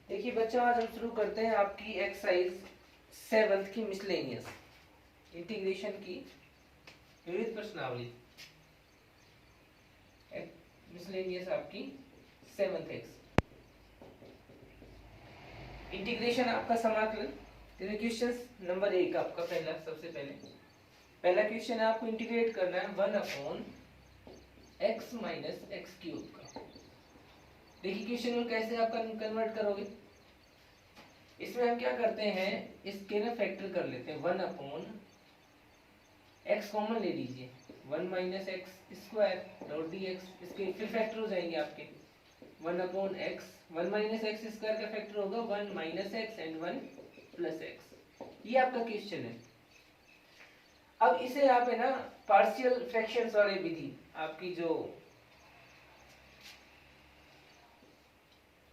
देखिए बच्चों, आज हम शुरू करते हैं आपकी एक्सरसाइज 7th की मिसलेनियस इंटीग्रेशन की विविध प्रश्नावली। मिसलेनियस आपकी 7th एक्स इंटीग्रेशन आपका समाकलन। क्वेश्चन नंबर 1 आपका सबसे पहला क्वेश्चन है, आपको इंटीग्रेट करना है 1/x माइनस एक्स क्यूब का। देखिए क्वेश्चन में कैसे आप कन्वर्ट करोगे। इसमें हम क्या करते हैं, इसके ना फैक्टर कर लेते हैं। 1/x कॉमन ले लीजिए, 1 minus X square dot D x. इसके फिर फैक्टर हो जाएंगे आपके 1/x। 1 माइनस एक्स स्क्वायर का फैक्टर होगा 1 minus x and 1 plus x. ये आपका क्वेश्चन है। अब इसे आप है ना पार्शियल फ्रैक्शंस वाली विधि, आपकी जो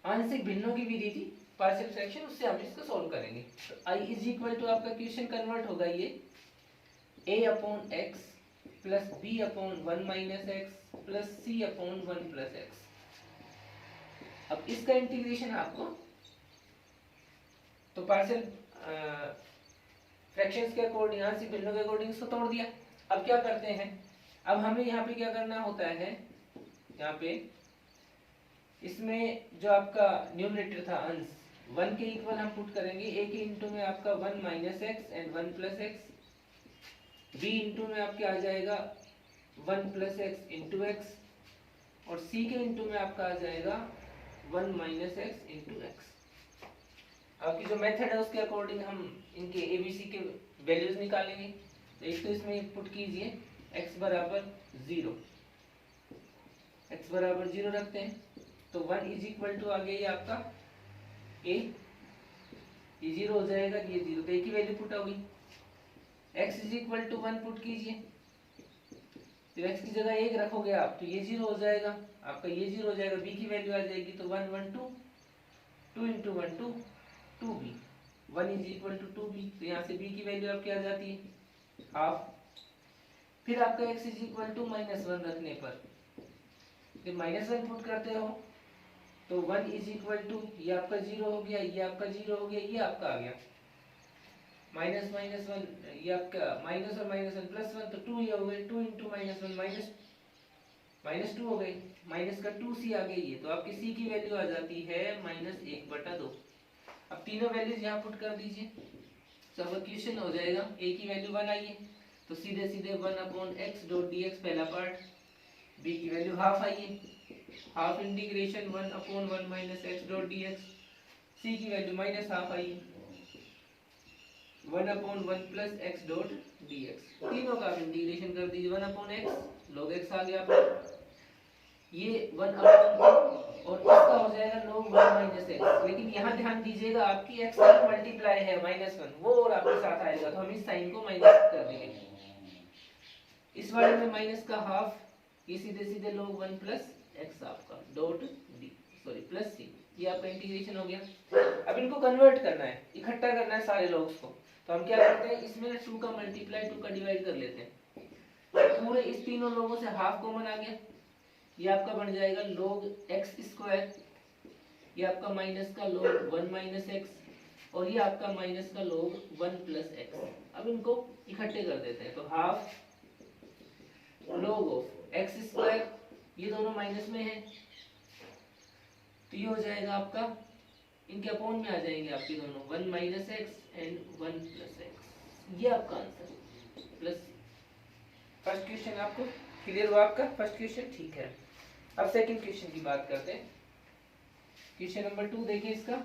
आंशिक भिन्नों की विधि थी पार्शियल फ्रैक्शन, उससे हम इसको सॉल्व करेंगे। तो i इज इक्वल टू आपका क्वेश्चन कन्वर्ट होगा ये a upon x plus b upon 1 minus x plus c upon 1 plus x. अब इसका इंटीग्रेशन आपको तो पार्शियल फ्रैक्शंस के अकॉर्डिंग, आंशिक भिन्नों के अकॉर्डिंग इसको तोड़ दिया। अब क्या करते हैं, अब हमें यहाँ पे क्या करना होता है, यहाँ पे इसमें जो आपका न्यूमरेटर था अंश 1 के इक्वल हम पुट करेंगे। a के इंटू में आपका 1 minus x and 1 plus x, b into में आपके आ जाएगा 1 प्लस एक्स इंटू एक्स, और c के इंटू में आपका आ जाएगा 1 माइनस एक्स इंटू एक्स। आपकी जो मेथड है उसके अकॉर्डिंग हम इनके एबीसी के वैल्यूज निकालेंगे। तो एक तो इसमें पुट कीजिए x बराबर 0, x बराबर 0 रखते हैं। तो 1 इज इक्वल टू आ गया ये आपका a, ये 0 हो जाएगा, ये 0, तो एक ही वैल्यू पुट होगी। x is equal to 1 put कीजिए, तो x की जगह 1 रखोगे आप, तो ये 0 हो जाएगा आपका, ये 0 हो जाएगा। b की वैल्यू आ जाएगी तो 1 1 2, 2 into 1 2, 2b, 1 is equal to 2b। तो यहाँ से b की वैल्यू आपकी आ जाती है हाफ। फिर आपका x इज इक्वल टू -1 रखने पर जब -1 पुट करते हो तो 1 इज इक्वल टू, ये आपका 0 हो गया, ये आपका 0 हो गया, ये आपका आ गया माइनस माइनस 1, ये आपका माइनस और -1 +1, तो 2 ये हो गए, 2 इंटू -1 -2 हो गई, माइनस का 2c आ गई ये, तो आपकी c की वैल्यू आ जाती है -1/2। अब तीनों वैल्यूज यहाँ पुट कर दीजिए, सब्स्टिट्यूशन हो जाएगा। a की वैल्यू 1 आई है तो सीधे सीधे 1/x डॉट dx पहला पार्ट, b की वैल्यू हाफ आई है, half integration 1/1 minus x dot dx, c की वैल्यू -हाफ आई है 1/1 प्लस एक्स डॉट dx। तीनों का आप इंटीग्रेशन कर दीजिए, 1/x log x आ गया आपका, ये 1/2 और इसका हो जाएगा log 1 माइनस एक्स। लेकिन यहाँ ध्यान दीजिएगा आपकी x का मल्टीप्लाई है -1, वो और आपके साथ आएगा, तो हम इस साइन को माइनस कर देंगे। इस वाले में माइनस का हाफ, ये सीधे सीधे log 1 प्लस एक्स आपका डॉट डी, सॉरी प्लस सी, ये आपका इंटीग्रेशन हो गया। अब इनको कन्वर्ट करना है, इकट्ठा करना है सारे लॉग्स को, तो हम क्या करते हैं, इसमें 2 का मल्टीप्लाई 2 का डिवाइड कर लेते हैं। पूरे इस तीनों लोगों से हाफ कॉमन आ गया, ये आपका बन जाएगा log x स्क्वायर, ये आपका माइनस का log 1 माइनस एक्स, और ये आपका माइनस का log 1 प्लस एक्स। अब इनको इकट्ठे कर देते हैं, तो half log of x square, ये दोनों माइनस में है तो ये हो जाएगा आपका, इनके अपॉन में आ जाएंगे आपके दोनों 1 minus x and 1 plus x. ये आपका आंसर प्लस। फर्स्ट क्वेश्चन आपको क्लियर हुआ, आपका फर्स्ट क्वेश्चन ठीक है। अब सेकंड क्वेश्चन की बात करते हैं। क्वेश्चन नंबर 2 देखिए इसका,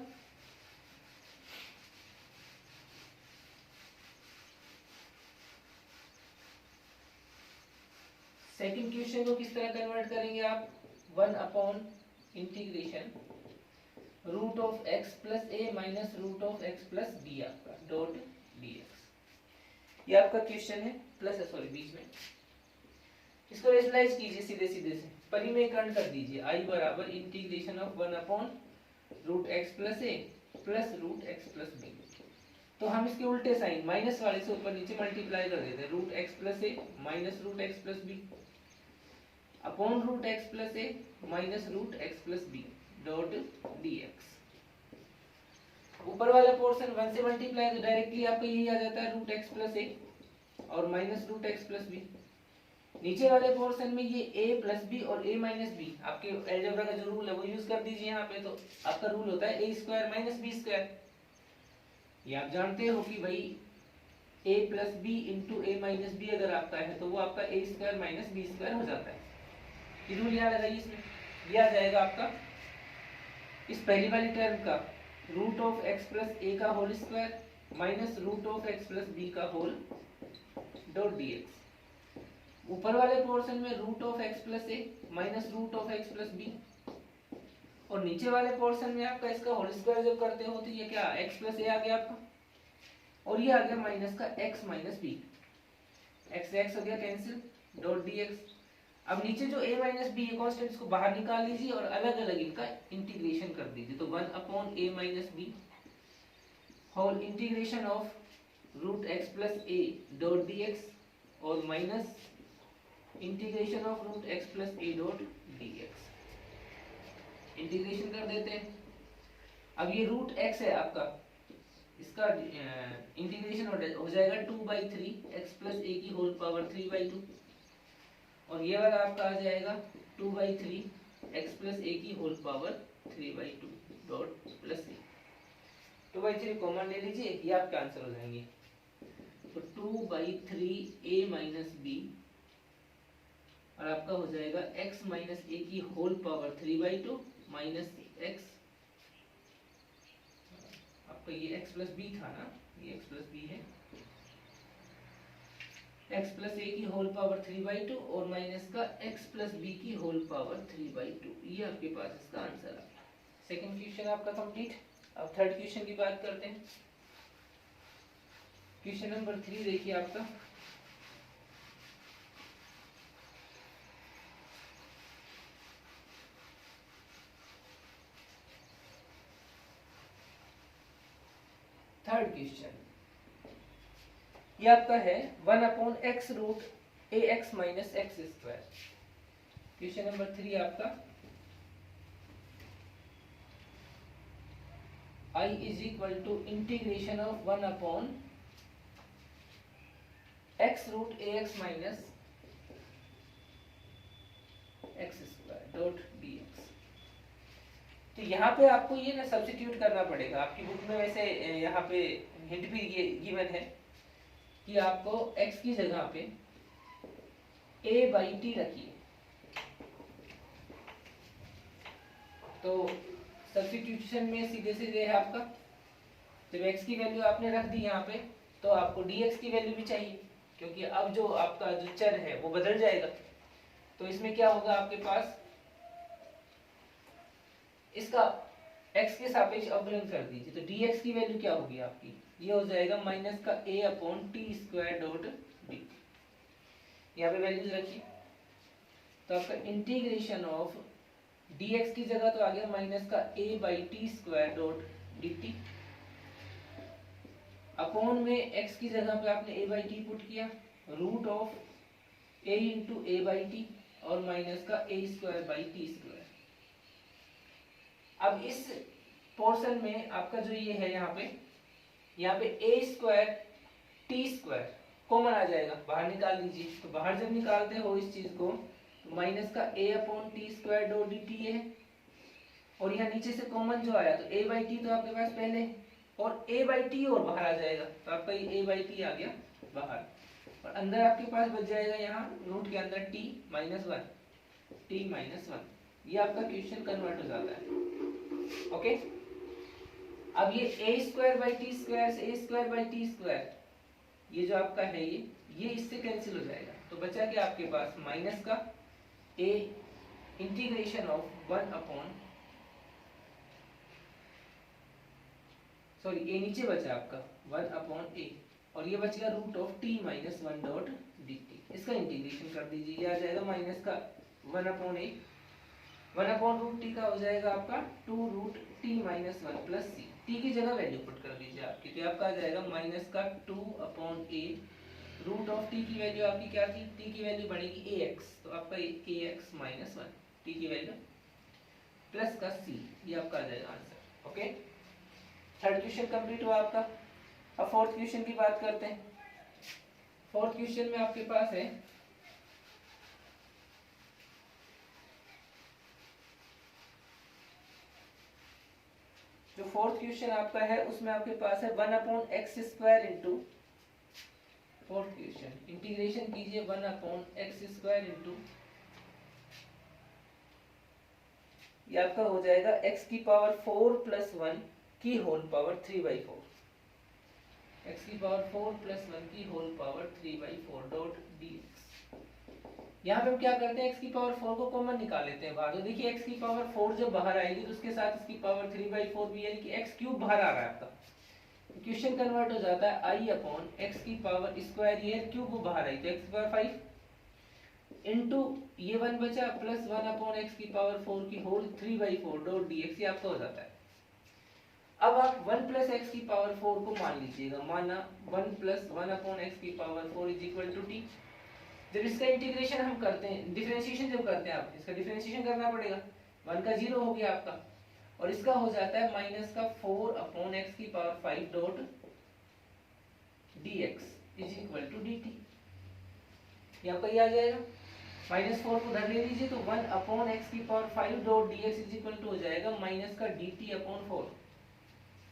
सेकंड क्वेश्चन को किस तरह कन्वर्ट करेंगे आप, 1 upon integration root of x plus a minus root of x plus b आपका डॉट dx। ये आपका क्वेश्चन है, प्लस है सॉरी बीच में, इसको रेशनलाइज कीजिए सीधे सीधे से, परिमेयकरण कर दीजिए। i बराबर integration of 1 upon root x plus a plus root x plus b। तो हम इसके उल्टे साइन माइनस वाले से ऊपर नीचे मल्टीप्लाई कर देते हैं, root x plus a minus root x plus b upon root x plus a minus root x plus b dot dx। ऊपर वाला पोर्शन 1 से मल्टीप्लाई तो डायरेक्टली आपका यही आ जाता है रूट एक्स प्लस ए और minus root x plus b. नीचे वाले पोर्शन में ये a प्लस बी और a माइनस बी, आपके अलजेब्रा का जो रूल है वो यूज कर दीजिए यहाँ पे। तो आपका रूल होता है a square minus b square. ये आप जानते हो कि भाई a plus b into a minus b अगर आपका है तो वो आपका a square minus b square हो जाता है। ये रूल याद लगाइए, इसमें ये आ जाएगा आपका इस पहली वाली टर्म का root of x plus a का whole square minus root of x plus b का होल डॉट डीएक्स। ऊपर वाले पोर्शन में root of x plus a minus root of x plus b, और नीचे वाले पोर्शन में आपका इसका होल स्क्वायर जब करते हो तो ये क्या एक्स प्लस ए आ गया आपका, और ये आ गया माइनस का x minus b, x x हो गया कैंसिल डॉट डीएक्स। अब नीचे जो a माइनस बी है कांस्टेंट, इसको बाहर निकाल लीजिए और अलग अलग इनका इंटीग्रेशन कर दीजिए। तो 1 upon a minus B whole integration of root x plus A dot DX और minus integration of root x plus A dot DX. Integration कर देते हैं। अब ये रूट एक्स है आपका, इसका इंटीग्रेशन हो जाएगा 2/3 एक्स प्लस ए की होल पावर 3/2, और ये वाला आपका आ जाएगा 2/3 एक्स प्लस ए की होल पावर 3/2 डॉट प्लस ए। 2/3 कॉमन ले लीजिए, ये आपके आंसर हो जाएंगे। तो 2/3 a माइनस बी और आपका हो जाएगा x माइनस ए की होल पावर 3/2 माइनस एक्स, आपका ये x प्लस बी था ना, ये x प्लस बी है, x प्लस ए की होल पावर 3/2 और माइनस का x प्लस बी की होल पावर 3/2। ये आपके पास इसका आंसर आ गया। सेकंड क्वेश्चन आपका कंप्लीट। अब थर्ड क्वेश्चन की बात करते हैं। क्वेश्चन नंबर 3 देखिए आपका, थर्ड क्वेश्चन ये आपका है 1 upon X root A X minus X square. Question number 3 आपका I is equal to integration of 1 upon X root A X minus X square dot D X. तो यहाँ पे आपको ये ना सब्स्टिट्यूट करना पड़ेगा। आपकी बुक में वैसे यहाँ पे हिंट भी ये गिवन है कि आपको x की जगह पे a/t रखिए। तो सब्स्टिट्यूशन में सीधे सीधे है आपका, जब x की वैल्यू आपने रख दी यहाँ पे तो आपको dx की वैल्यू भी चाहिए, क्योंकि अब जो आपका जो चर है वो बदल जाएगा। तो इसमें क्या होगा आपके पास, इसका x के सापेक्ष अवकलन कर दीजिए। तो dx की वैल्यू क्या होगी आपकी, ये हो जाएगा माइनस का a upon T square dot D. यहाँ पे वैल्यूज रखिए। तो आपका इंटीग्रेशन ऑफ dx की जगह तो आ गया माइनस का a/t square dot dt, upon में x की जगह पे आपने a/t पुट किया, root of a into a/t और माइनस का a square by T square. अब इस पोर्शन में आपका जो ये है यहाँ पे a square T square common आ जाएगा, बाहर निकाल लीजिए। तो बाहर जब निकालते हो इस चीज को तो माइनस का a upon T square dot D T है, और यहाँ नीचे से कॉमन जो आया तो a/t तो आपके पास पहले, और a/t और बाहर आ जाएगा। तो आपका ये a/t आ गया बाहर, और अंदर आपके पास बच जाएगा यहाँ रूट के अंदर t माइनस 1। ये आपका क्वेश्चन कन्वर्ट हो जाता है। ओके, अब ये a square by T square से a square by T square, ये जो आपका है ये इससे कैंसिल हो जाएगा। तो बचा क्या आपके पास माइनस का a integration of 1 upon, sorry a नीचे बचा आपका 1 अपॉन a, और ये बच गया root of t minus 1 dot dt। इसका इंटीग्रेशन कर दीजिए, ये आ जाएगा माइनस का 1 upon a, 1 upon root t का हो जाएगा आपका 2 root t minus 1 plus c। t की जगह वैल्यू पुट कर दीजिए आपकी, तो आपका आ जाएगा माइनस का 2 upon a, root of t की वैल्यू आपकी क्या थी, t की वैल्यू बढ़ेगी ax, तो आपका ax माइनस 1 t की वैल्यू प्लस का c, ये आपका आ जाएगा answer. Okay, third question complete हुआ आपका। अब फोर्थ क्वेश्चन की बात करते हैं। फोर्थ क्वेश्चन में आपके पास है जो फोर्थ क्वेश्चन आपका है उसमें आपके पास है 1/x² into, fourth question integration कीजिए 1/x² इंटू, ये आपका हो जाएगा x⁴ प्लस 1 की होल पावर 3/4, x⁴ प्लस 1 की होल पावर 3/4 डॉट dx। यहाँ पे हम क्या करते हैं, x⁴ को कॉमन निकाल लेते हैं बाहर। तो देखिए x⁴ जब बाहर आएगी तो उसके साथ इसकी पावर 3/4 भी, यानी कि x³ बाहर आ रहा है आपका। क्वेश्चन कन्वर्ट हो जाता है i/x², ये क्यूब बाहर आई तो x⁵ इनटू ये 1 बचा प्लस 1/x⁴ की होल 3/4 डॉट dx, ये आपका हो जाता है। अब आप 1 + x⁴ को मान लीजिएगा, माना 1 + 1/x⁴ is equal to t। जब इसका इंटीग्रेशन हम करते हैं, डिफरेंशिएशन जब करते हैं, आप इसका डिफरेंशिएशन करना पड़ेगा, 1 का 0 हो गया आपका, और इसका हो जाता है -4/x⁵ dot dx is equal to dt। ये आपका ये आ जाएगा, -4 को उधर ले लीजिए तो 1/x⁵ dot dx is equal to हो जाएगा -dt/4।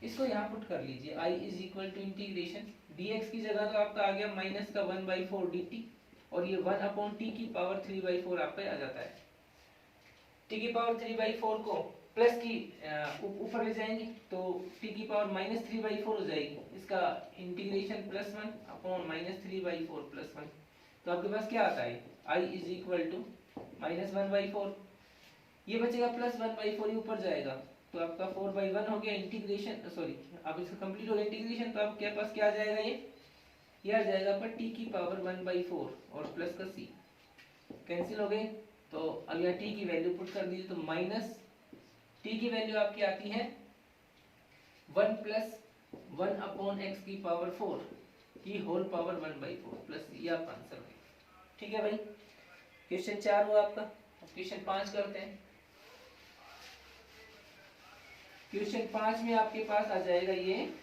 इसको यहाँ पुट कर लीजिए, i is equal to integration dx की जगह तो आपका आ गया -1/4 dt, और ये 1/t की पावर 3/4 आपका आ जाता है। t की पावर 3/4 को प्लस की ऊपर ले जाएंगे तो t की पावर -3/4 हो जाएगी, इसका इंटीग्रेशन +1 -3/4 + 1, तो आपके पास क्या आता है, i इज इक्वल टू -1/4, ये बचेगा +1/4, ये ऊपर जाएगा तो आपका 4/1 हो गया इंटीग्रेशन, सॉरी अब इसका कंप्लीट हो गया इंटीग्रेशन, तो आपके पास क्या आ जाएगा, ये आ जाएगा पर t की पावर 1/4 और प्लस का c कैंसिल हो गए। तो अब यहाँ t की वैल्यू पुट कर दीजिए, तो माइनस t की वैल्यू आपकी आती है 1 + 1/x⁴ की होल पावर 1/4 प्लस, ये आपका आंसर है। ठीक है भाई, क्वेश्चन 4 हुआ आपका। क्वेश्चन 5 करते हैं। क्वेश्चन 5 में आपके पास आ जाएगा ये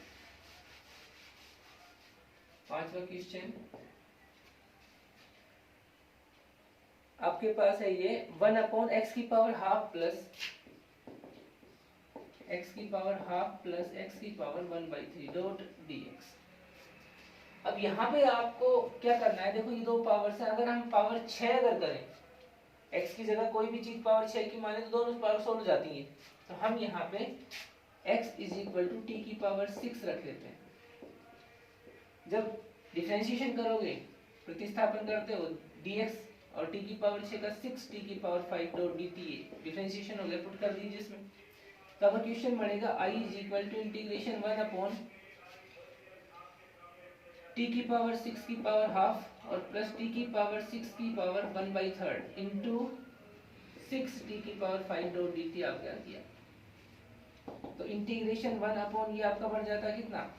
पांचवा क्वेश्चन, आपके पास है ये 1/x⁴ plus x⁴ plus x⁴ 1/3 dot dx। अब यहाँ पे आपको क्या करना है, देखो ये दो पावर है, अगर हम पावर 6 अगर करें, x की जगह कोई भी चीज पावर 6 की माने तो दोनों पावर सोल्व हो जाती है, तो हम यहाँ पे x is equal to t की पावर 6 रख लेते हैं। जब डिफरेंशिएशन करोगे, प्रतिस्थापन करते हो, dx और t की पावर 6 का 6 t की पावर 5 डॉट dt, डिफरेंशिएशन हो गया, पुट कर दीजिए इसमें। तो अब क्वेश्चन बनेगा i is equal to integration 1 t की पावर 6 की पावर हाफ और प्लस t की पावर 6 की पावर 1/3 इंटू 6 t की पावर 5 डॉट dt आप क्या किया, तो इंटीग्रेशन 1 ये आपका बढ़ जाता है कितना,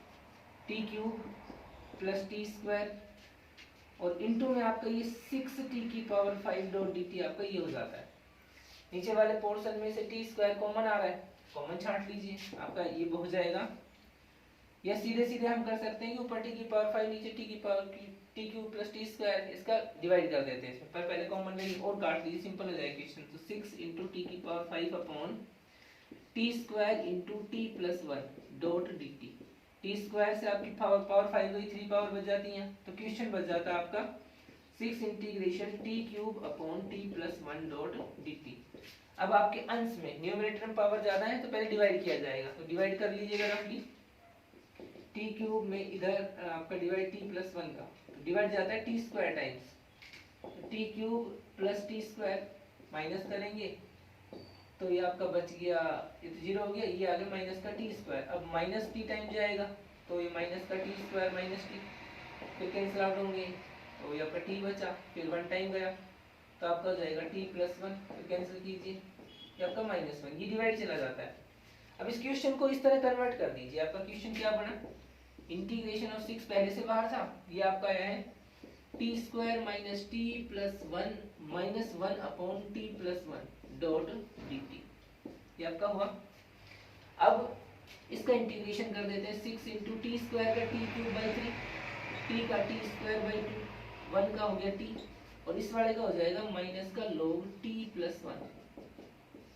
t³ प्लस t² और इंटू में आपका ये 6t की पावर 5 डॉट dt आपका ये हो जाता है। नीचे वाले पोर्शन में से t² कॉमन आ रहा है, कॉमन छांट लीजिए, आपका ये हो जाएगा। या सीधे सीधे हम कर सकते हैं कि ऊपर t की पावर 5 नीचे t की पावर t³ प्लस t², इसका डिवाइड कर देते हैं, पर पहले कॉमन वैल्यू और काट लीजिए, सिंपल हो जाएगा क्वेश्चन। तो 6 इंटू टी की power 5 upon t² into t plus 1 dot dt। t² से आपकी पावर 5 गई, 3 पावर बच जाती हैं, तो क्वेश्चन बच जाता है आपका 6 integration t³ upon t plus 1 dot dt। अब आपके अंश में न्यूमरेटर में पावर ज्यादा है तो पहले डिवाइड किया जाएगा, तो डिवाइड कर लीजिएगा रफली, t³ में इधर आपका डिवाइड t प्लस 1 का, तो डिवाइड जाता है t² times, t³ plus t² minus करेंगे तो ये आपका बच गया, ये तो 0 हो गया, ये आ गया माइनस का t²। अब माइनस t टाइम जाएगा तो ये माइनस का t² माइनस t, फिर कैंसिल आउट होंगे तो ये आपका t बचा, फिर 1 टाइम गया तो आपका हो जाएगा t प्लस 1, फिर कैंसिल कीजिए, ये आपका -1, ये डिवाइड चला जाता है। अब इस क्वेश्चन को इस तरह कन्वर्ट कर दीजिए, आपका क्वेश्चन क्या बना, इंटीग्रेशन ऑफ 6 पहले से बाहर था, ये आपका आया है t² minus t plus 1 minus 1 upon t plus 1 dot dt, ये आपका हुआ। अब इसका इंटीग्रेशन कर देते हैं 6 इंटू टी स्क्वायर का टी क्यूब बाई 3, टी का टी स्क्वायर बाई 2, 1 का हो गया टी, और इस वाले का हो जाएगा माइनस का log टी प्लस 1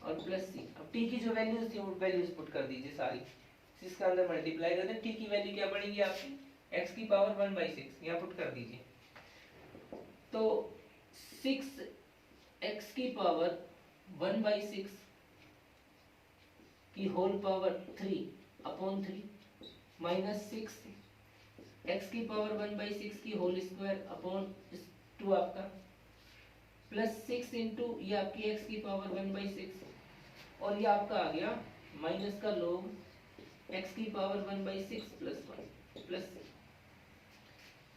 और प्लस सी। अब टी की जो वैल्यूज थी वो वैल्यूज पुट कर दीजिए सारी, इसके अंदर मल्टीप्लाई कर दें। टी की वैल्यू क्या पड़ेगी आपकी, x की पावर 1/6 यहाँ पुट कर दीजिए। तो 6x की पावर 1/6 की होल पावर 3/3 माइनस 6x की पावर 1/6 की होल स्क्वायर अपॉन 2 आपका, प्लस 6 इंटू ये आपकी x की पावर 1/6 और ये आपका आ गया माइनस का log x की पावर 1/6 प्लस 1 प्लस,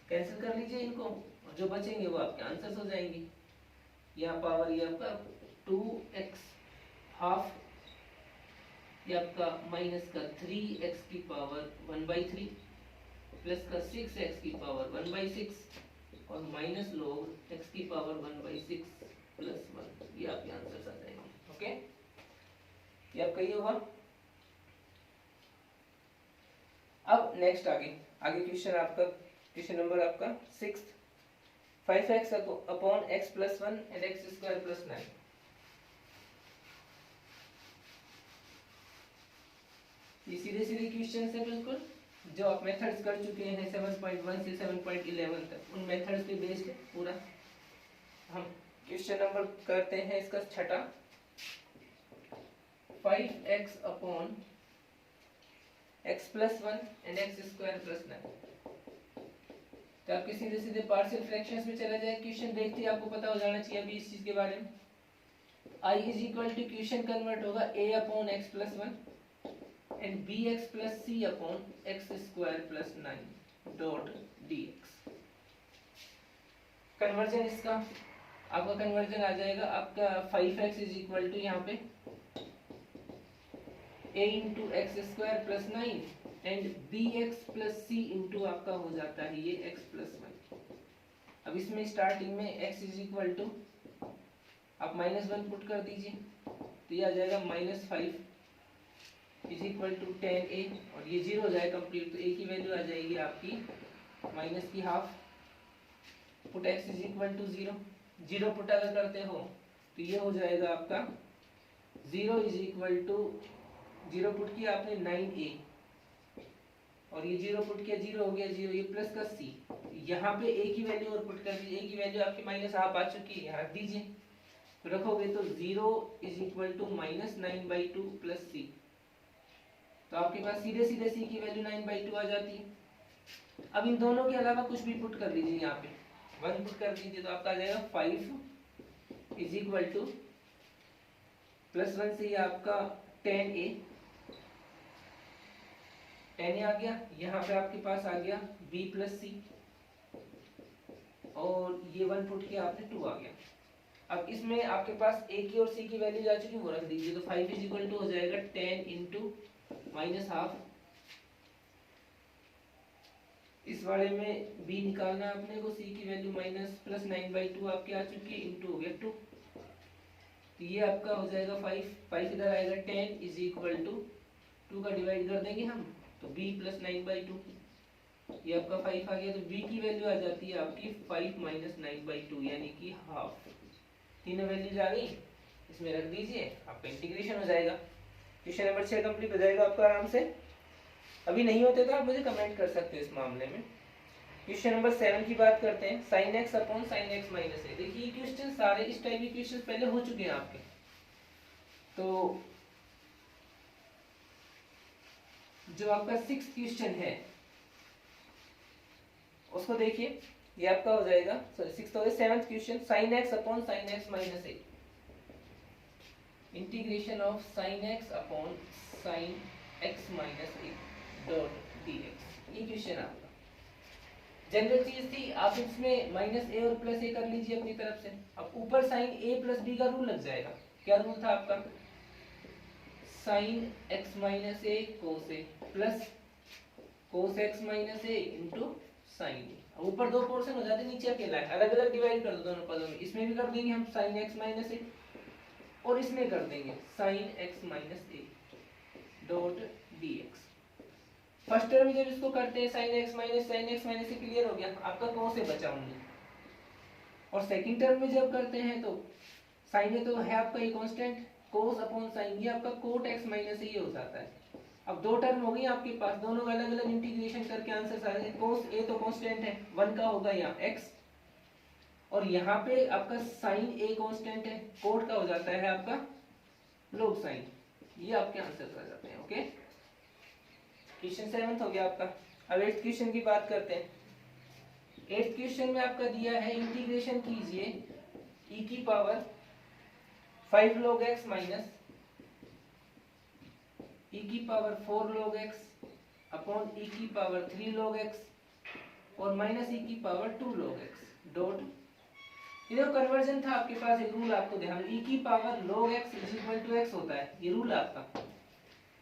कैंसिल कर लीजिए इनको और जो बचेंगे वो आपके आंसर्स हो जाएंगे। यहाँ पावर ये आपका 2x हाफ, ये आपका माइनस का 3x की पावर 1/3 प्लस का 6x की पावर 1/6 और माइनस log x की पावर 1/6 प्लस 1, ये आपके आंसर्स आ जाएंगे। ओके, ये आपका ये हुआ। अब नेक्स्ट आगे क्वेश्चन आपका, क्वेश्चन नंबर आपका 6, 5x upon x plus 1 and x square plus 9। ये सीधे सीधे क्वेश्चन है बिल्कुल, जो आप मेथड्स कर चुके हैं 7.1 से 7.11 तक, उन मेथड्स पे बेस्ड है पूरा। हम क्वेश्चन नंबर करते हैं इसका छठा, 5x upon x plus 1 and x square plus 9। तो आपके सीधे सीधे पार्शियल फ्रैक्शंस में चला जाए क्वेश्चन, देखते ही आपको पता हो जाना चाहिए अभी इस चीज के बारे में। I is equal to question convert होगा a upon x plus 1 and bx plus c upon x square plus 9 dot dx। Conversion इसका आपका कन्वर्जन आ जाएगा आपका 5x इज इक्वल टू यहाँ पे a into x square plus 9 and bx plus c into आपका हो जाता है ये x प्लस 1। अब इसमें स्टार्टिंग में x इज इक्वल टू आप -1 पुट कर दीजिए तो ये आ जाएगा -5 इज इक्वल टू 10a और ये 0 हो जाएगा कंप्लीट, तो a की वैल्यू आ जाएगी आपकी माइनस की half. Put x is equal to 0 put अगर करते हो तो ये हो जाएगा आपका 0 इज इक्वल टू 0 पुट किया आपने 9a और ये 0 पुट किया 0 हो गया 0, ये प्लस का c, यहाँ पे a की वैल्यू और पुट कर दीजिए, a की वैल्यू आपकी माइनस हाफ आ चुकी है, यहाँ दीजिए तो रखोगे तो 0 is equal to -9/2 plus c, तो आपके पास सीधे सीधे c की वैल्यू 9/2 आ जाती है। अब इन दोनों के अलावा कुछ भी पुट कर लीजिए, यहाँ पे 1 पुट कर दीजिए तो आपका आ जाएगा 5 इज इक्वल टू प्लस 1 से ये आपका 10a आ गया, यहाँ पे आपके पास आ गया b प्लस सी और ये 1 पुट किया आपने 2 आ गया। अब इसमें आपके पास a की और c की वैल्यू जा चुकी, वो रख दीजिए तो 5 इज इक्वल टू हो जाएगा 10 इंटू माइनस हाफ, इस वाले में b निकालना अपने को, c की वैल्यू माइनस प्लस 9/2 आपके आ चुकी है, इंटू हो गया 2, तो ये आपका हो जाएगा 5 इधर आएगा 10 इज इक्वल टू 2 का डिवाइड कर देंगे हम तो b प्लस 9/2, ये आपका 5 आ गया, तो b की वैल्यू आ जाती है आपकी 5 माइनस 9/2 यानी कि हाफ। तीनों वैल्यूज आ गई, इसमें रख दीजिए, आपका इंटीग्रेशन हो जाएगा। क्वेश्चन नंबर 6 कंप्लीट हो जाएगा आपका आराम से। अभी नहीं होते तो आप मुझे कमेंट कर सकते हो इस मामले में। क्वेश्चन नंबर 7 की बात करते हैं, sin x upon sin x minus a। देखिए क्वेश्चन सारे इस टाइप के क्वेश्चन पहले हो चुके हैं आपके, तो जो आपका 6th क्वेश्चन है उसको देखिए, ये आपका हो जाएगा, सॉरी 6th हो गया, 7th question, sin x upon sin x minus a, integration of sin x upon sin x minus a dot dx। ये क्वेश्चन आपका जनरल चीज थी, आप इसमें माइनस a और प्लस a कर लीजिए अपनी तरफ से। अब ऊपर sin a प्लस b का रूल लग जाएगा, क्या रूल था आपका, sin x minus a cos a plus cos x minus a into sin a। ऊपर दो पोर्शन हो जाते, नीचे अकेला है, अलग अलग डिवाइड कर दो दोनों पदों में। इसमें भी कर देंगे हम sin x माइनस a और इसमें कर देंगे sin x minus a dot dx। First term में जब इसको करते हैं साइन एक्स माइनस से क्लियर हो गया, आपका cos से बचा ओनली। और सेकंड टर्म में जब करते हैं तो साइन में तो है आपका ये कांस्टेंट, cos अपॉन साइन ये आपका cot x माइनस ये हो जाता है। अब दो टर्म हो गई आपके पास, दोनों का अलग अलग इंटीग्रेशन करके आंसर आ जाए। cos a तो कांस्टेंट है 1 का होगा यहाँ x, और यहाँ पे आपका साइन a कांस्टेंट है, cot का हो जाता है आपका log साइन। ये आपके आंसर आ जाते हैं। ओके, क्वेश्चन 7 हो गया आपका। अब 8th क्वेश्चन की बात करते हैं। 8th क्वेश्चन में आपका दिया है इंटीग्रेशन कीजिए e की power 5 log x minus e की power 4 log x upon e की पावर 3 log x और माइनस e की पावर 2 log x डॉट, ये जो कन्वर्जन था आपके पास, एक रूल आपको ध्यान, e की power log x is equal to x होता है, ये रूल आपका।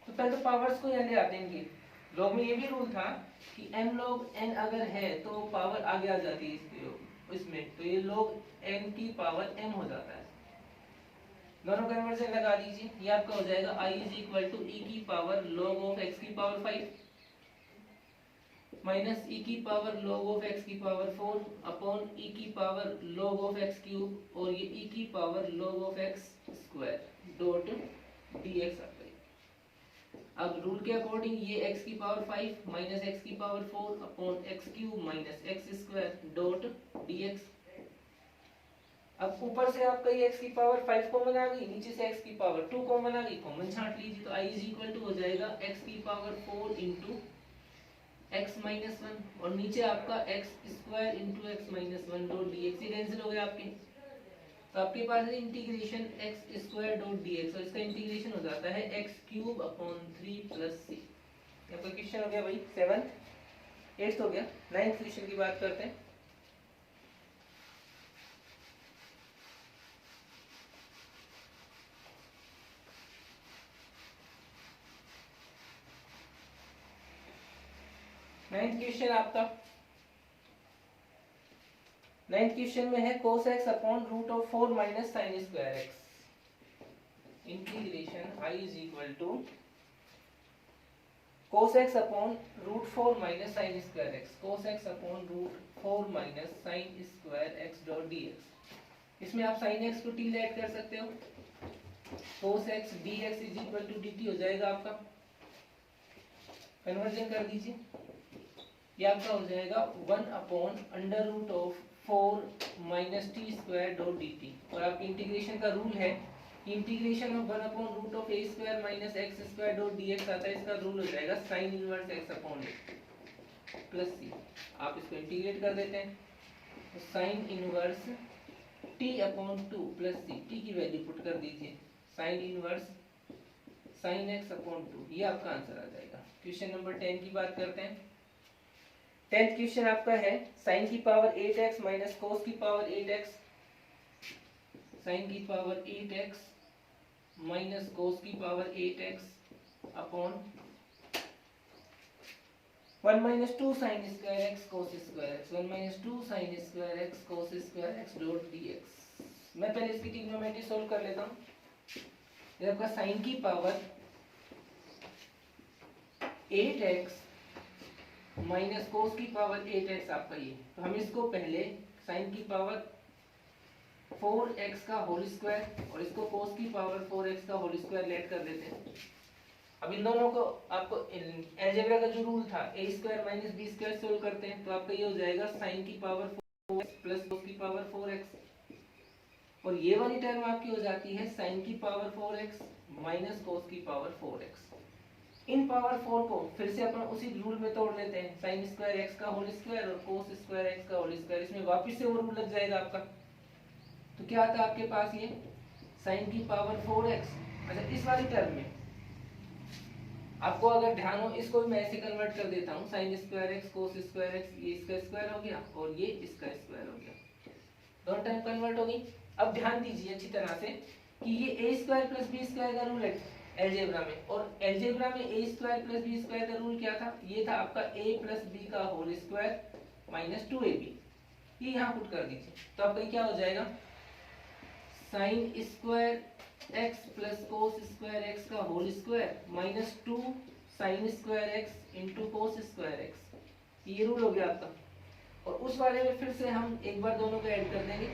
तो पहले तो पावर्स को यहाँ ले आते हैं इनके। log में ये भी रूल था कि m log n अगर है तो पावर आगे आ जाती है इसमें, तो ये log n की पावर m हो जाता है। दोनों कन्वर्जन लगा दीजिए, ये आपका हो जाएगा i is equal to e की पावर log ऑफ x की पावर 5 माइनस e की पावर log ऑफ x की पावर 4 अपॉन e की power log of x cube और ये e की power log of x square dot dx आ गई। अब रूल के अकॉर्डिंग ये x की पावर 5 माइनस x की power 4 upon x cube minus x square dot dx। अब ऊपर से आपका ये x की पावर 5 कॉमन आ गई, नीचे से x की पावर 2 कॉमन आ गई, कॉमन छांट लीजिए तो i इज इक्वल टू हो जाएगा x की पावर 4 इंटू x माइनस 1 और नीचे आपका x square into x minus 1 dot D x, cancel हो गया आपके। तो आपके पास है integration x square dot D x और इसका इंटीग्रेशन हो जाता है x cube upon 3 plus c। आपका क्वेश्चन हो गया भाई 7th। 8th हो गया। 9th क्वेश्चन की बात करते हैं। नाइन्थ क्वेश्चन में है cos x upon root of 4 minus sine square x integration i is equal to cos x upon root 4 minus sine square x, cos x upon root 4 minus sine square x dot dx। इसमें आप sine x को t add कर सकते हो, cos x dx is equal to dt हो जाएगा आपका। Conversion कर दीजिए, ये आपका हो जाएगा 1 upon under root of 4 minus T square dot D T. और आपके इंटीग्रेशन का रूल है, integration of 1 upon root of A square minus X square dot D X आता है, इसका रूल हो जाएगा sine inverse X upon A plus C. आप इसको इंटीग्रेट कर देते हैं तो sine inverse T upon 2 plus C, T की वैल्यू पुट कर दीजिए, sine inverse sine x upon 2, ये आपका आंसर आ जाएगा। क्वेश्चन नंबर 10 की बात करते हैं। 10th क्वेश्चन आपका है साइन की पावर 8x माइनस कोस की पावर 8x, साइन की पावर 8x माइनस कोस की power 8x upon 1 minus 2 sine square x कोस square x, 1 minus 2 sine square x कोस स्क्वायर x डॉट dx। मैं पहले इसकी trigonometry solve कर लेता हूँ। ये आपका साइन की पावर 8x माइनस कोस की पावर 8x आपका ये, तो हम इसको पहले साइन की पावर 4x का होल स्क्वायर और इसको कोस की पावर 4x का होल स्क्वायर लेट कर देते हैं। अब इन दोनों को आपको अलजेब्रा का जो रूल था a square minus b square solve करते हैं, तो आपका ये हो जाएगा साइन की पावर 4x प्लस कोस की पावर 4x और ये वाली टर्म आपकी हो जाती है साइन की पावर 4x माइनस कोस की पावर 4x। इन पावर 4 को फिर से अपन उसी रूल में तोड़ लेते हैं, साइन स्क्वायर एक्स का होल स्क्वायर और कोस स्क्वायर एक्स का होल स्क्वायर, इसमें वापस से वो रूल लग जाएगा आपका। तो क्या आता है आपके पास ये साइन की पावर 4x। अच्छा, इस वाली टर्म में आपको अगर ध्यान हो, इसको भी मैं ऐसे कन्वर्ट कर देता हूँ, साइन स्क्वायर एक्स कोस स्क्वायर एक्स, ये इसका स्क्वायर हो गया और ये इसका स्क्वायर हो गया, दोनों टर्म कन्वर्ट हो गई। अब ध्यान दीजिए अच्छी तरह से कि ये ए स्क्वायर प्लस बी स्क्वायर का रूल है एलजेब्रा में, और एलजेब्रा में ए स्क्वायर प्लस बी स्क्वायर का रूल क्या था, ये था आपका a प्लस बी का होल स्क्वायर माइनस 2ab। ये यहाँ पुट कर दीजिए तो आपका क्या हो जाएगा, sine square x plus cos square x का whole square minus 2 sine square x into cos square x, ये रूल हो गया आपका। और उस वाले में फिर से हम एक बार दोनों को ऐड कर देंगे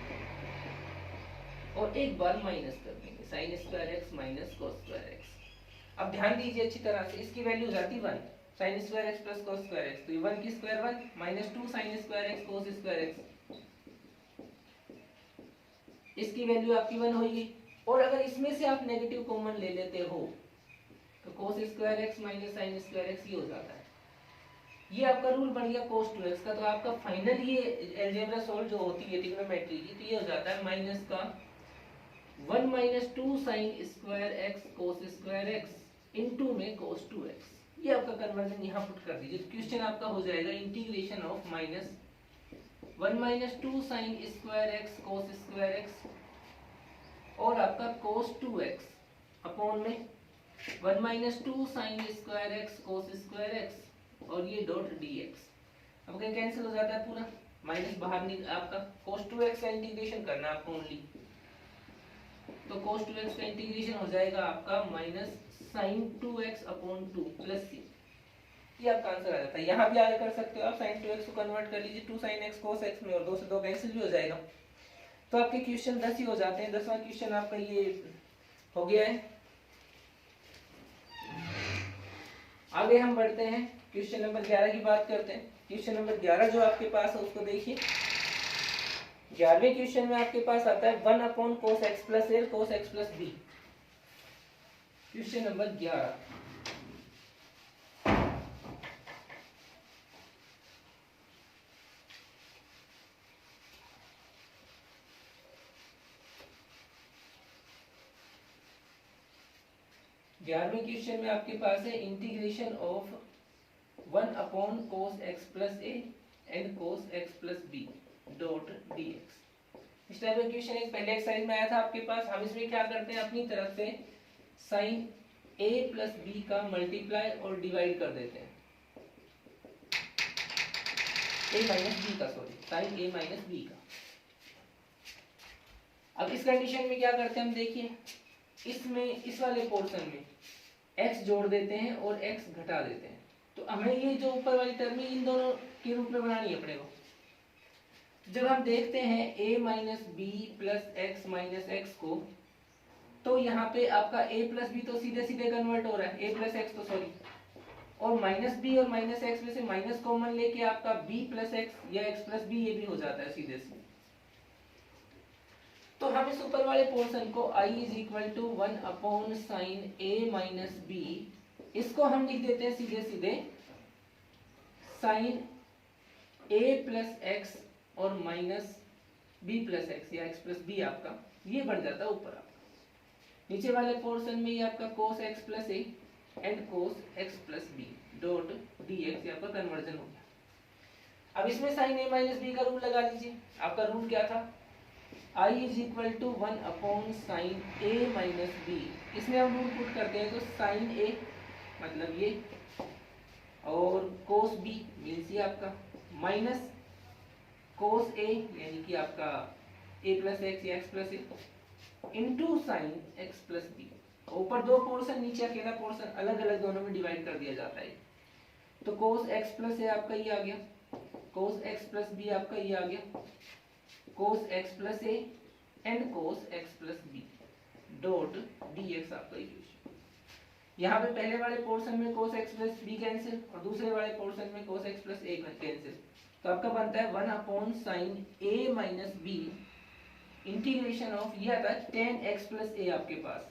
और एक बार माइनस कर देंगे, sign square x minus cos square x. अब ध्यान दीजिए अच्छी तरह से, इसकी वैल्यू हो जाती 1, sign square x plus cos square x, तो ये 1 की square 1 minus 2 sine square x कोस स्क्वायर एक्स, इसकी वैल्यू आपकी 1 होगी। और अगर इसमें से आप नेगेटिव कॉमन ले लेते हो तो कोस square x minus sine square x ये हो जाता है। ये आपका रूल बन गया cos 2x का। तो आपका फाइनल ये अलजेब्रा सॉल्व जो होती है ट्रिग्नोमेट्री की, तो ये हो जाता है माइनस का 1 माइनस 2 साइन स्क्वायर एक्स कोस स्क्वायर एक्स इनटू में cos 2x। ये आपका कन्वर्जन यहाँ पुट कर दीजिए, तो क्वेश्चन आपका हो जाएगा integration of minus 1 minus 2 sine square x cos square x और आपका cos 2x अपॉन में 1 माइनस 2 साइन स्क्वायर एक्स कोस स्क्वायर एक्स और ये डॉट dx। अब क्या कैंसिल हो जाता है पूरा, माइनस बाहर निकल आपका cos 2x का इंटीग्रेशन करना आपको ओनली, तो cos 2x का इंटीग्रेशन हो जाएगा आपका minus sin 2x upon 2 plus c। ये आपका आंसर आ जाता है। यहाँ भी आगे कर सकते हो आप, sin 2x को कन्वर्ट कर लीजिए 2 sin x cos x में और 2 से 2 कैंसिल भी हो जाएगा। तो आपके क्वेश्चन 10 ही हो जाते हैं। 10वां क्वेश्चन आपका ये हो गया है। आगे हम बढ़ते हैं, क्वेश्चन नंबर 11 की बात करते हैं। क्वेश्चन नंबर 11 जो आपके पास है उसको देखिए। 11वें क्वेश्चन में आपके पास आता है 1 upon cos X plus A cos X plus B. Question number 11। ग्यारहवें क्वेश्चन में आपके पास है integration of 1 upon cos X plus A and cos X plus B dot dx। इस टाइप का क्वेश्चन एक पहले एक्सरसाइज में आया था आपके पास। हम इसमें क्या करते हैं, अपनी तरफ से साइन a प्लस बी का मल्टीप्लाई और डिवाइड कर देते हैं, a माइनस बी का, sorry sine a minus b का। अब इस कंडीशन में क्या करते हैं हम देखिए, इसमें इस वाले पोर्शन में x जोड़ देते हैं और x घटा देते हैं। तो हमें ये जो ऊपर वाली टर्म है इन दोनों के रूप में बनानी है अपने को। जब हम देखते हैं a minus b plus x minus x को, तो यहाँ पे आपका a प्लस बी तो सीधे सीधे कन्वर्ट हो रहा है, a प्लस एक्स तो सॉरी, और माइनस बी और माइनस एक्स में से माइनस कॉमन लेके आपका b प्लस एक्स या x प्लस बी ये भी हो जाता है सीधे से। तो हम इस ऊपर वाले पोर्शन को i is equal to 1 upon sine a minus b, इसको हम लिख देते हैं सीधे सीधे साइन a प्लस एक्स और माइनस b प्लस एक्स या x प्लस बी आपका ये बन जाता है ऊपर आपका। नीचे वाले पोर्शन में ये आपका cos x plus a and cos x plus b dot dx, ये आपका कन्वर्जन हो गया। अब इसमें साइन a माइनस बी का रूल लगा लीजिए। आपका रूल क्या था, i is equal to 1 upon sine a minus b. इसमें हम रूल पुट करते हैं तो साइन a मतलब ये और cos b मीन्स ये आपका माइनस cos a यानी कि आपका a प्लस एक्स या x plus a into sine x plus b. ऊपर दो पोर्शन नीचे अकेला पोर्शन, अलग अलग दोनों में डिवाइड कर दिया जाता है। तो cos x प्लस a आपका ये आ गया, cos x प्लस b आपका ये आ गया, cos x plus a and cos x plus b dot dx आपका इक्वेशन। यहाँ पे पहले वाले पोर्शन में cos x plus b cancel और दूसरे वाले पोर्शन में cos x plus a cancel, तो आपका बनता है 1 upon sine a minus b integration of ये आता है tan x प्लस a आपके पास,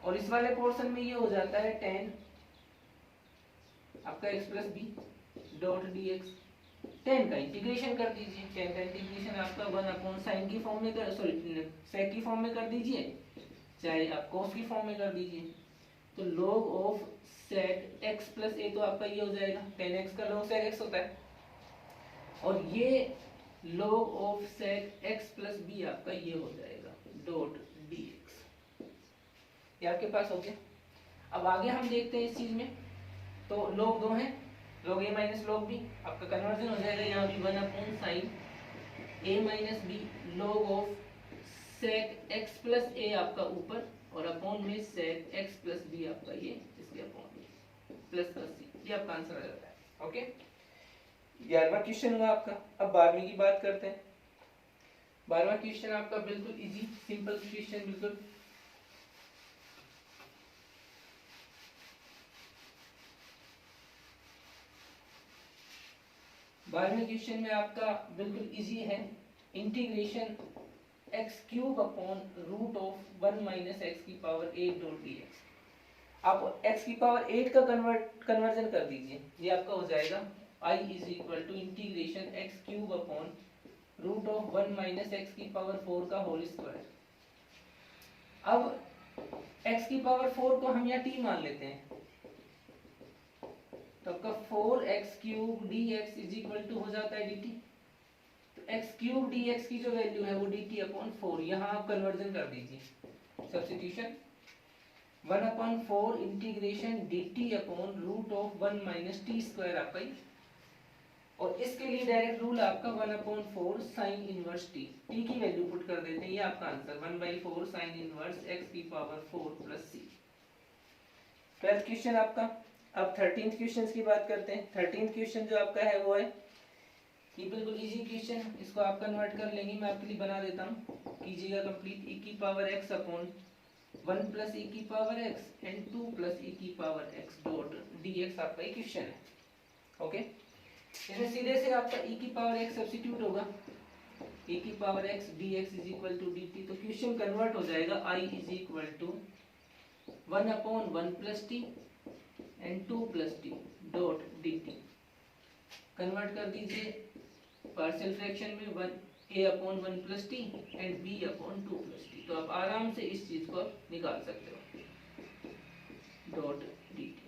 और इस वाले पोर्शन में ये हो जाता है tan आपका x plus B dot dx। tan का इंटीग्रेशन कर दीजिए, tan का इंटीग्रेशन आपका 1 अपॉन साइन की फॉर्म में कर, सॉरी सेक की फॉर्म में कर दीजिए, चाहे आप cos की फॉर्म में कर दीजिए। तो log of sec x plus a तो आपका ये हो जाएगा, tan x का log sec x होता है, और ये log of sec x plus b आपका ये हो जाएगा डॉट dx। ये आपके पास हो गया। अब आगे हम देखते हैं इस चीज में, तो log दो है, log a minus log b आपका कन्वर्जन हो जाएगा यहाँ भी 1 upon sine a minus b log of sec x plus a आपका ऊपर और अपॉन में sec x प्लस b आपका ये इसके अपॉन में। प्लस 80, ये आपका आंसर आ जाता है। ओके, 11वां क्वेश्चन हुआ आपका। अब 12वीं की बात करते हैं। 12वां क्वेश्चन आपका बिल्कुल इजी सिंपल क्वेश्चन, बिल्कुल। बारहवें क्वेश्चन में आपका बिल्कुल इजी है। Integration x cube upon root of 1 minus x की पावर 8 डॉट डी एक्स। आप x की पावर 8 का कन्वर्जन कर दीजिए, ये आपका हो जाएगा i is equal to integration x cube upon root of 1 minus x की पावर 4 का होल स्क्वायर। अब x की पावर 4 को हम यहाँ t मान लेते हैं, तो आपका 4x cube dx is equal to हो जाता है dt। तो x क्यूब dx की जो वैल्यू है वो dt अपॉन 4, यहाँ आप कन्वर्जन कर दीजिए, substitution 1/4 integration dt upon root of 1 minus T square आपका ही। और इसके लिए डायरेक्ट रूल आपका 1/4 साइन इनवर्स टी की वैल्यू पुट कर देते हैं, ये आपका आंसर 1/4 साइन इनवर्स x की power 4 plus c। 12th question आपका। अब 13th क्वेश्चन की बात करते हैं। 13th क्वेश्चन जो आपका है वो है, ये बिल्कुल इजी क्वेश्चन, इसको आप कन्वर्ट कर लेंगे, मैं आपके लिए बना देता हूँ, कीजिएगा कंप्लीट। e की power x upon 1 plus e की power x and 2 plus e की पावर x डॉट dx आपका ये क्वेश्चन है। ओके, इसमें सीधे से आपका e की पावर x सब्स्टिट्यूट होगा, e की power x dx is equal to dt। तो क्वेश्चन कन्वर्ट हो जाएगा i is equal to 1/1 plus t and 2 plus t dot dt। Convert कर दीजिए पार्शियल फ्रैक्शन में 1a/1 plus t and b/2 plus t. तो आप आराम से इस चीज को निकाल सकते हो, डॉट dt।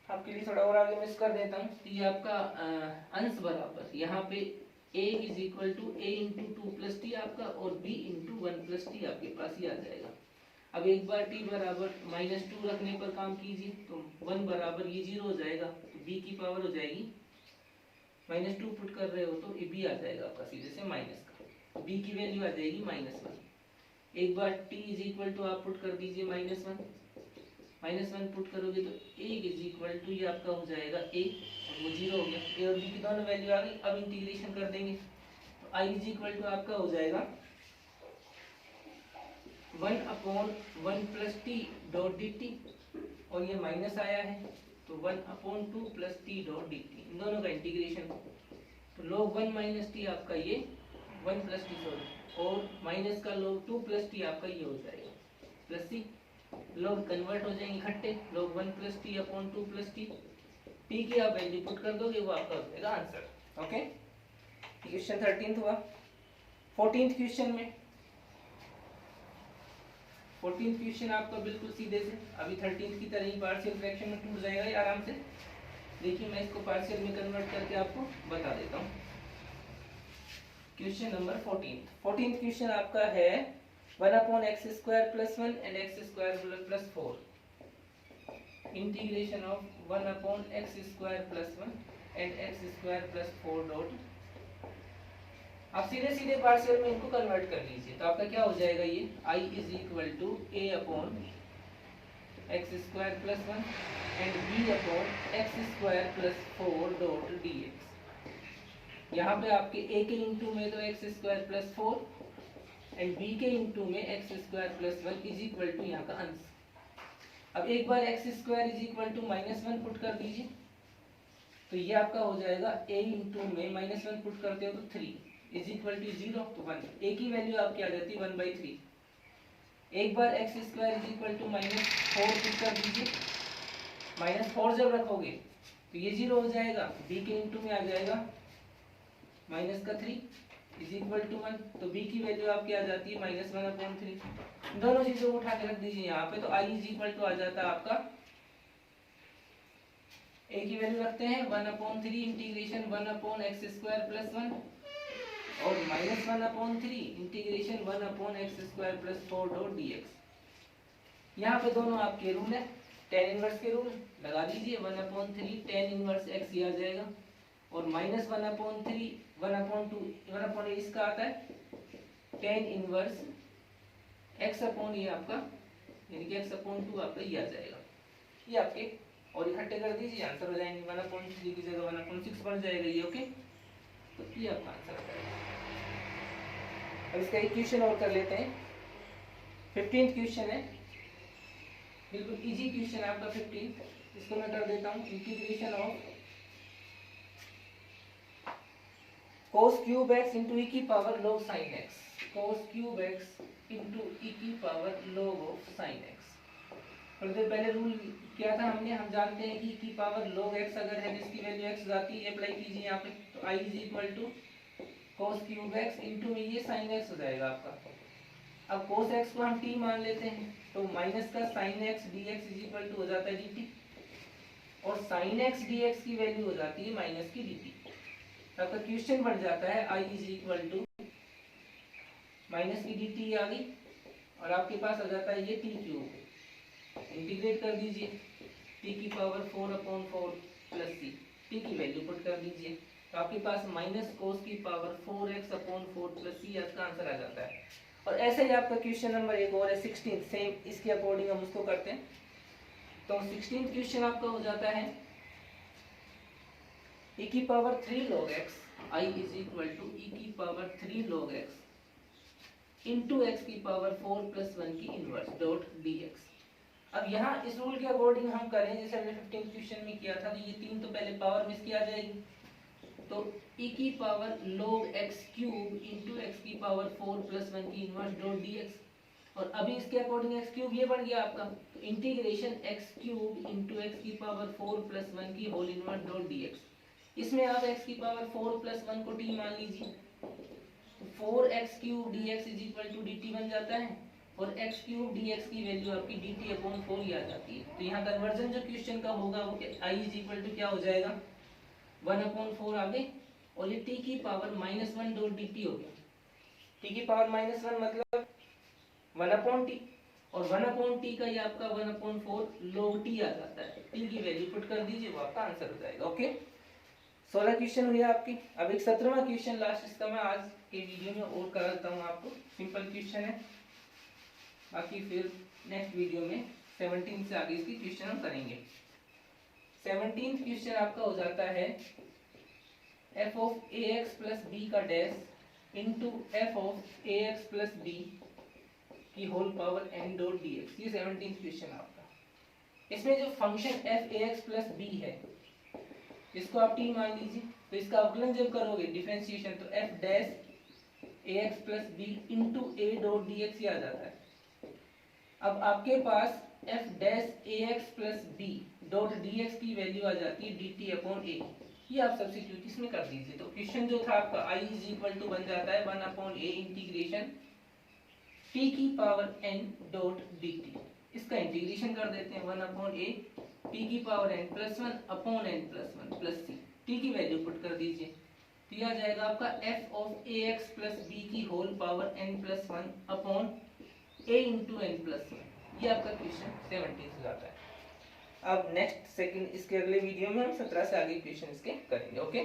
आपके लिए थोड़ा और आगे मैं कर देता हूँ। ये आपका अंश बराबर, यहाँ पे a is equal to a into 2 plus t आपका, और b इंटू 1 प्लस टी आपके पास ही आ जाएगा। अब एक बार t बराबर -2 रखने पर काम कीजिए, तो 1 बराबर ये 0 हो जाएगा, तो b की पावर हो जाएगी -2 पुट कर रहे हो तो ये b आ जाएगा आपका सीधे से माइनस का, तो b की वैल्यू आ जाएगी -1। एक बार t इज इक्वल टू आप पुट कर दीजिए -1 पुट करोगे तो a इज इक्वल टू ये आपका हो जाएगा a, और वो 0 हो गया, a और b की दोनों वैल्यू आ गई। अब इंटीग्रेशन कर देंगे, तो i इज इक्वल टू आपका हो जाएगा 1/1 प्लस टी डॉट dt, और ये माइनस आया है तो 1/2 प्लस टी डॉट dt, इन दोनों का इंटीग्रेशन। तो log 1 माइनस टी आपका ये 1 प्लस टी सॉरी, और माइनस का log 2 प्लस टी आपका ये हो जाएगा प्लस सी। log कन्वर्ट हो जाएंगे इकट्ठे, log 1 plus T upon 2 plus T, T की आप वैल्यू पुट कर दोगे, वो आपका हो जाएगा आंसर। ओके, क्वेश्चन 13th हुआ। 14th क्वेश्चन में, 14th क्वेश्चन आपका बिल्कुल सीधे से अभी 13th की तरह ही पार्शियल फ्रैक्शन में टूट जाएगा ये आराम से। देखिए मैं इसको पार्शियल में कन्वर्ट करके आपको बता देता हूँ। क्वेश्चन नंबर 14th क्वेश्चन आपका है 1/x² plus 1 and x² plus 4 integration of 1/x² plus 1 and x² plus 4 dot. आप सीधे सीधे पार्शियल में इनको कन्वर्ट कर लीजिए, तो आपका क्या हो जाएगा, ये i is equal to a/x² plus 1 and b/x² plus 4 dot dx। यहाँ पे आपके a के इंटू में तो x² प्लस 4 एंड b के इंटू में x² plus 1 is equal to यहाँ का अंश। अब एक बार x² is equal to -1 put कर दीजिए, तो ये आपका हो जाएगा a इंटू में -1 पुट करते हो तो 3 इज इक्वल टू 0 तो 1, a की वैल्यू आपकी आ जाती है 1/3। एक बार x² is equal to -4 put कर दीजिए, -4 जब रखोगे तो ये 0 हो जाएगा, b के इंटू में आ जाएगा -3 इज इक्वल टू 1, तो b की वैल्यू आपकी आ जाती है -1/3। दोनों चीजों को उठा के रख दीजिए यहाँ पे, तो i इज इक्वल टू आ जाता है आपका, a की वैल्यू रखते हैं 1/3 इंटीग्रेशन 1/x² प्लस 1 और -1/3 integration 1/x² plus 4 dot dx। यहाँ पे दोनों आपके रूल है, tan इनवर्स के रूल लगा दीजिए, 1/3 tan इनवर्स x ये आ जाएगा, और -1/3 1/2 इसका आता है tan इनवर्स x अपॉन ये आपका, यानी कि x/2 आपका ये आ जाएगा। ये आपके और इकट्ठे कर दीजिए, आंसर हो जाएंगे 1/3 की जगह 1/6 बन जाएगा ये। ओके, तो ये आपका आंसर हो जाएगा। अब इसका एक क्वेश्चन और कर लेते हैं। 15th क्वेश्चन है, बिल्कुल इजी क्वेश्चन है आपका 15। इसको मैं कर देता हूँ, integration of cos cube x into E की power log sin x, cos cube x into E की power log of sin x। तो पहले रूल क्या था हमने, हम जानते हैं कि e की पावर log x अगर है जिसकी वैल्यू x जाती है, अप्लाई कीजिए यहाँ पे, तो i is equal to cos cube x into में ये sin x हो जाएगा आपका। अब cos x को हम t मान लेते हैं, तो माइनस का sin x dx is equal to हो जाता है dt, और sin x dx की वैल्यू हो जाती है माइनस की dt। आपका क्वेश्चन बन जाता है i is equal to minus की dt आ गई, और आपके पास आ जाता है ये t क्यूब, इंटीग्रेट कर दीजिए t की पावर 4/4 प्लस c, t की वैल्यू पुट कर दीजिए, तो आपके पास माइनस कोस की पावर 4x/4 प्लस c इसका आंसर आ जाता है। और ऐसे ही आपका क्वेश्चन नंबर एक और है 16, सेम इसके अकॉर्डिंग हम उसको करते हैं। तो 16th क्वेश्चन आपका हो जाता है e की power 3 log x, i is equal to e की power 3 log x into x की पावर 4 प्लस 1 की इनवर्स डॉट dx। अब यहाँ इस रूल के अकॉर्डिंग हम करें जैसे हमने 15th क्वेश्चन में किया था, तो ये 3 तो पहले पावर में इसकी आ जाएगी, तो e की power log x cube into x की पावर 4 प्लस 1 की इनवर्स डॉट dx, और अभी इसके अकॉर्डिंग x क्यूब ये बन गया आपका, तो integration x cube into x की पावर 4 प्लस 1 की होल इनवर्स डॉट dx। इसमें आप x की पावर 4 प्लस 1 को t मान लीजिए, तो 4x cube dx is equal to dt बन जाता है, और x क्यूब dx की वैल्यू आपकी dt/4 ही आ जाती है। तो यहाँ कन्वर्जन जो क्वेश्चन का होगा वो i इज इक्वल टू क्या हो जाएगा 1/4 आगे, और ये t की पावर -1 डॉट dt हो गया। t की पावर -1 मतलब 1/t, और 1/t का ये आपका 1/4 log t आ जाता है, t की वैल्यू पुट कर दीजिए, वो आपका आंसर हो जाएगा। ओके, 16 क्वेश्चन हुई आपकी। अब एक 17वां क्वेश्चन लास्ट इसका मैं आज के वीडियो में और करा देता हूँ आपको, सिंपल क्वेश्चन है, बाकी फिर नेक्स्ट वीडियो में 17 से आगे इसकी क्वेश्चन हम करेंगे। 17th क्वेश्चन आपका हो जाता है f of ax plus b का dash into f of ax plus b की whole power n dot dx, ये 17th क्वेश्चन आपका। इसमें जो function f ax plus b है इसको आप t मान लीजिए, तो इसका अवकलन जब करोगे डिफरेंशिएशन, तो f dash ax plus b into a dot dx ही आ जाता है। अब आपके पास f dash ax plus b dot dx की वैल्यू आ जाती है dt/a, ये आप सब्स्टिट्यूट इसमें कर दीजिए, तो क्वेश्चन जो था आपका i इज इक्वल टू बन जाता है 1/a इंटीग्रेशन t की पावर n डॉट dt। इसका इंटीग्रेशन कर देते हैं 1/a t की power n plus 1 upon n plus 1 plus c, t की वैल्यू पुट कर दीजिए, तो यह आ जाएगा आपका f of ax plus b की whole power n plus 1 upon a into n plus 1, ये आपका क्वेश्चन 17 से जाता है। अब नेक्स्ट सेकंड इसके अगले वीडियो में हम 17 से आगे क्वेश्चन इसके करेंगे। ओके।